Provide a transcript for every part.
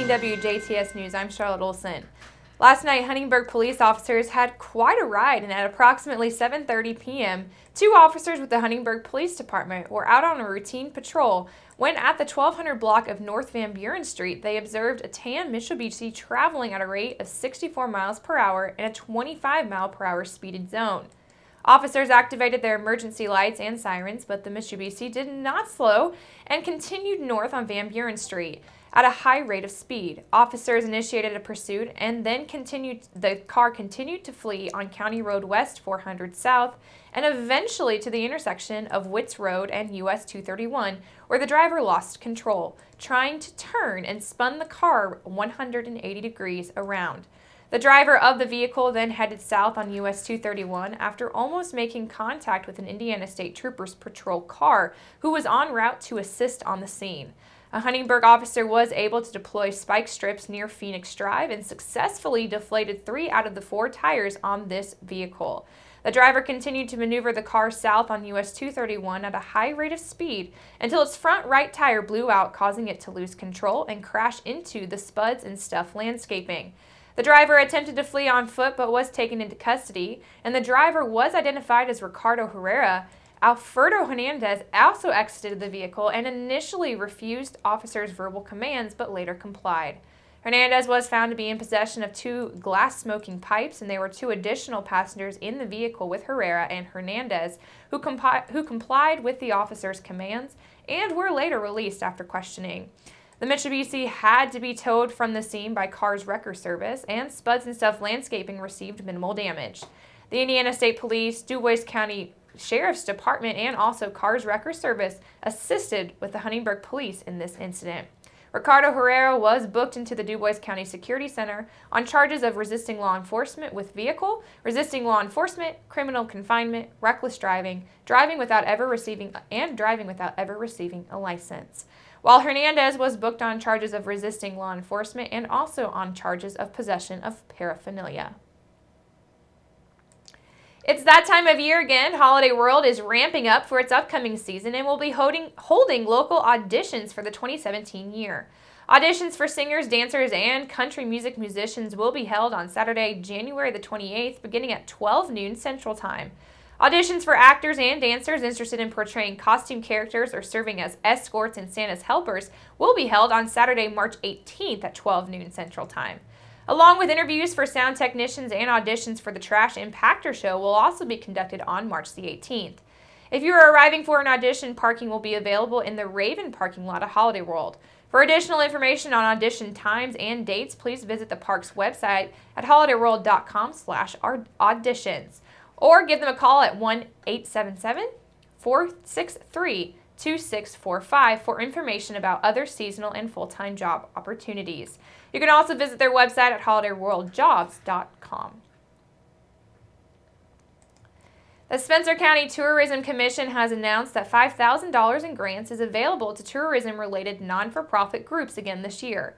watching WJTS News. I'm Charlotte Olson. Last night, Huntingburg police officers had quite a ride, and at approximately 7:30 p.m., two officers with the Huntingburg Police Department were out on a routine patrol when at the 1200 block of North Van Buren Street, they observed a tan Mitsubishi traveling at a rate of 64 miles per hour in a 25 mile per hour speeded zone. Officers activated their emergency lights and sirens, but the Mitsubishi did not slow and continued north on Van Buren Street at a high rate of speed. Officers initiated a pursuit and then the car continued to flee on County Road West 400 South and eventually to the intersection of Witts Road and US 231, where the driver lost control, trying to turn and spun the car 180 degrees around. The driver of the vehicle then headed south on US 231 after almost making contact with an Indiana State Troopers patrol car who was en route to assist on the scene. A Huntingburg officer was able to deploy spike strips near Phoenix Drive and successfully deflated 3 out of the 4 tires on this vehicle. The driver continued to maneuver the car south on US 231 at a high rate of speed until its front right tire blew out, causing it to lose control and crash into the Spuds and Stuff landscaping. The driver attempted to flee on foot but was taken into custody, and the driver was identified as Ricardo Herrera. Alfredo Hernandez also exited the vehicle and initially refused officers' verbal commands but later complied. Hernandez was found to be in possession of 2 glass smoking pipes, and there were 2 additional passengers in the vehicle with Herrera and Hernandez who complied with the officers' commands and were later released after questioning. The Mitsubishi had to be towed from the scene by Cars Wrecker Service, and Spuds and Stuff Landscaping received minimal damage. The Indiana State Police, DuBois County Sheriff's Department, and also Cars Wrecker Service assisted with the Huntingburg Police in this incident. Ricardo Herrera was booked into the DuBois County Security Center on charges of resisting law enforcement with vehicle, resisting law enforcement, criminal confinement, reckless driving, driving without ever receiving a license. While Hernandez was booked on charges of resisting law enforcement and also on charges of possession of paraphernalia. It's that time of year again. Holiday World is ramping up for its upcoming season and will be holding local auditions for the 2017 year. Auditions for singers, dancers, and country music musicians will be held on Saturday, January the 28th, beginning at 12 noon Central Time. Auditions for actors and dancers interested in portraying costume characters or serving as escorts and Santa's helpers will be held on Saturday, March 18th at 12 noon Central Time. Along with interviews for sound technicians and auditions for the Trash Impactor Show will also be conducted on March the 18th. If you are arriving for an audition, parking will be available in the Raven parking lot at Holiday World. For additional information on audition times and dates, please visit the park's website at holidayworld.com/auditions or give them a call at 1-877-463-2645 for information about other seasonal and full-time job opportunities. You can also visit their website at holidayworldjobs.com. The Spencer County Tourism Commission has announced that $5,000 in grants is available to tourism-related non-for-profit groups again this year.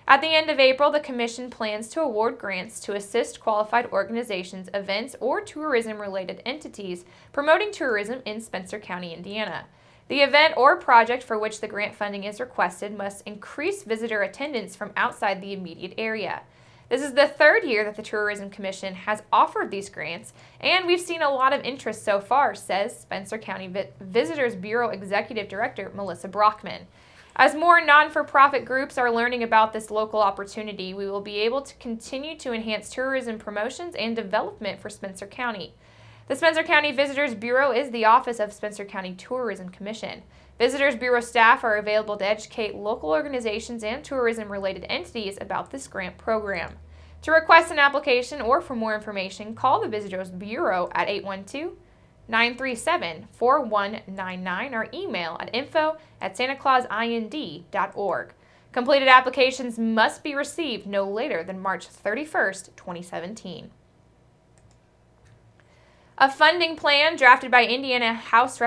At the end of April, the Commission plans to award grants to assist qualified organizations, events, or tourism-related entities promoting tourism in Spencer County, Indiana. The event or project for which the grant funding is requested must increase visitor attendance from outside the immediate area. This is the 3rd year that the Tourism Commission has offered these grants, and we've seen a lot of interest so far, says Spencer County Visitors Bureau Executive Director Melissa Brockman. As more non-for-profit groups are learning about this local opportunity, we will be able to continue to enhance tourism promotions and development for Spencer County. The Spencer County Visitors Bureau is the office of Spencer County Tourism Commission. Visitors Bureau staff are available to educate local organizations and tourism-related entities about this grant program. To request an application or for more information, call the Visitors Bureau at 812-937-4199 or email at info@santaclausind.org. Completed applications must be received no later than March 31st, 2017. A funding plan drafted by Indiana House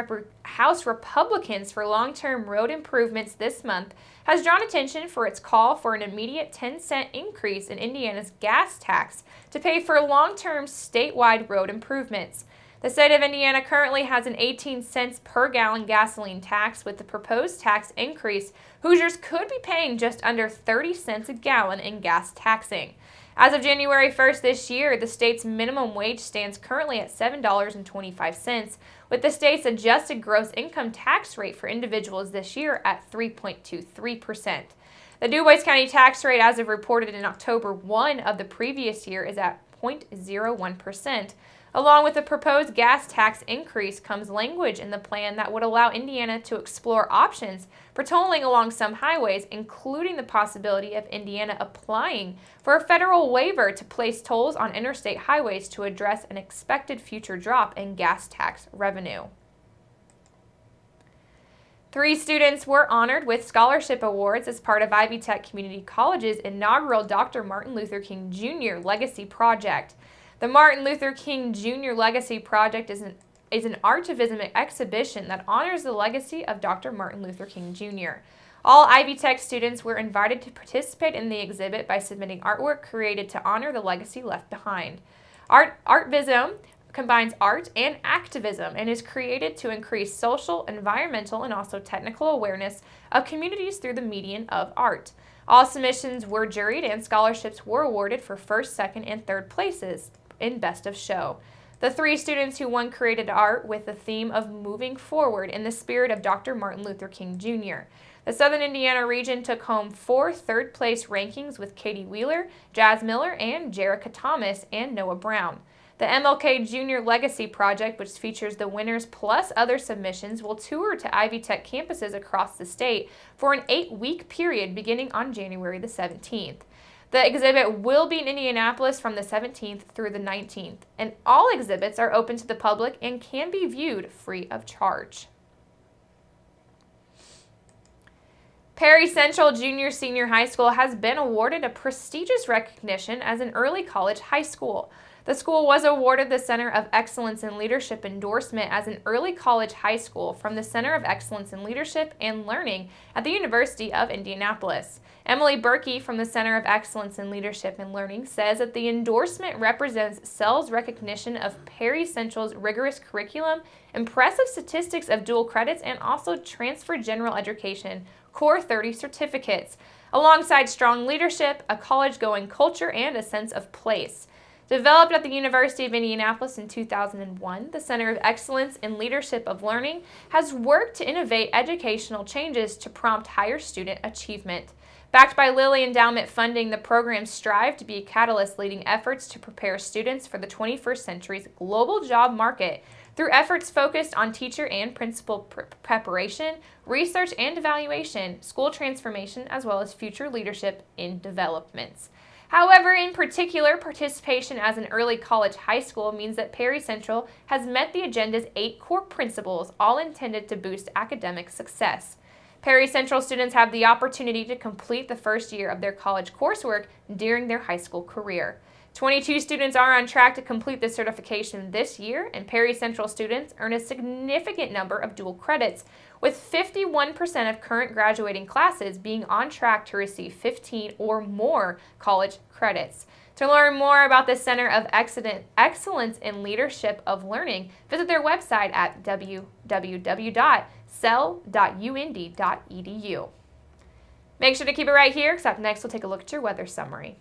Republicans for long-term road improvements this month has drawn attention for its call for an immediate 10-cent increase in Indiana's gas tax to pay for long-term statewide road improvements. The state of Indiana currently has an 18 cents per gallon gasoline tax. With the proposed tax increase, Hoosiers could be paying just under 30 cents a gallon in gas taxing. As of January 1st this year, the state's minimum wage stands currently at $7.25, with the state's adjusted gross income tax rate for individuals this year at 3.23%. The DuBois County tax rate, as of reported in October 1 of the previous year, is at 0.01%. Along with the proposed gas tax increase comes language in the plan that would allow Indiana to explore options for tolling along some highways, including the possibility of Indiana applying for a federal waiver to place tolls on interstate highways to address an expected future drop in gas tax revenue. 3 students were honored with scholarship awards as part of Ivy Tech Community College's inaugural Dr. Martin Luther King Jr. Legacy Project. The Martin Luther King Jr. Legacy Project is an artivism exhibition that honors the legacy of Dr. Martin Luther King Jr. All Ivy Tech students were invited to participate in the exhibit by submitting artwork created to honor the legacy left behind. Artvism combines art and activism and is created to increase social, environmental, and also technical awareness of communities through the medium of art. All submissions were juried and scholarships were awarded for first, second, and third places in Best of Show. The 3 students who won created art with the theme of moving forward in the spirit of Dr. Martin Luther King Jr. The Southern Indiana region took home 4 third-place rankings with Katie Wheeler, Jazz Miller, and Jerica Thomas, and Noah Brown. The MLK Jr. Legacy Project, which features the winners plus other submissions, will tour to Ivy Tech campuses across the state for an 8-week period beginning on January the 17th. The exhibit will be in Indianapolis from the 17th through the 19th, and all exhibits are open to the public and can be viewed free of charge. Perry Central Junior-Senior High School has been awarded a prestigious recognition as an early college high school. The school was awarded the Center of Excellence in Leadership endorsement as an early college high school from the Center of Excellence in Leadership and Learning at the University of Indianapolis. Emily Berkey from the Center of Excellence in Leadership and Learning says that the endorsement represents CEL's recognition of Perry Central's rigorous curriculum, impressive statistics of dual credits, and also transfer general education Core 30 certificates, alongside strong leadership, a college-going culture, and a sense of place. Developed at the University of Indianapolis in 2001, the Center of Excellence in Leadership of Learning has worked to innovate educational changes to prompt higher student achievement. Backed by Lilly Endowment funding, the programs strive to be a catalyst leading efforts to prepare students for the 21st century's global job market through efforts focused on teacher and principal preparation, research and evaluation, school transformation, as well as future leadership in developments. However, in particular, participation as an early college high school means that Perry Central has met the agenda's 8 core principles, all intended to boost academic success. Perry Central students have the opportunity to complete the first year of their college coursework during their high school career. 22 students are on track to complete this certification this year, and Perry Central students earn a significant number of dual credits, with 51% of current graduating classes being on track to receive 15 or more college credits. To learn more about the Center of Excellence in Leadership of Learning, visit their website at www.cel.und.edu. Make sure to keep it right here, because up next we'll take a look at your weather summary.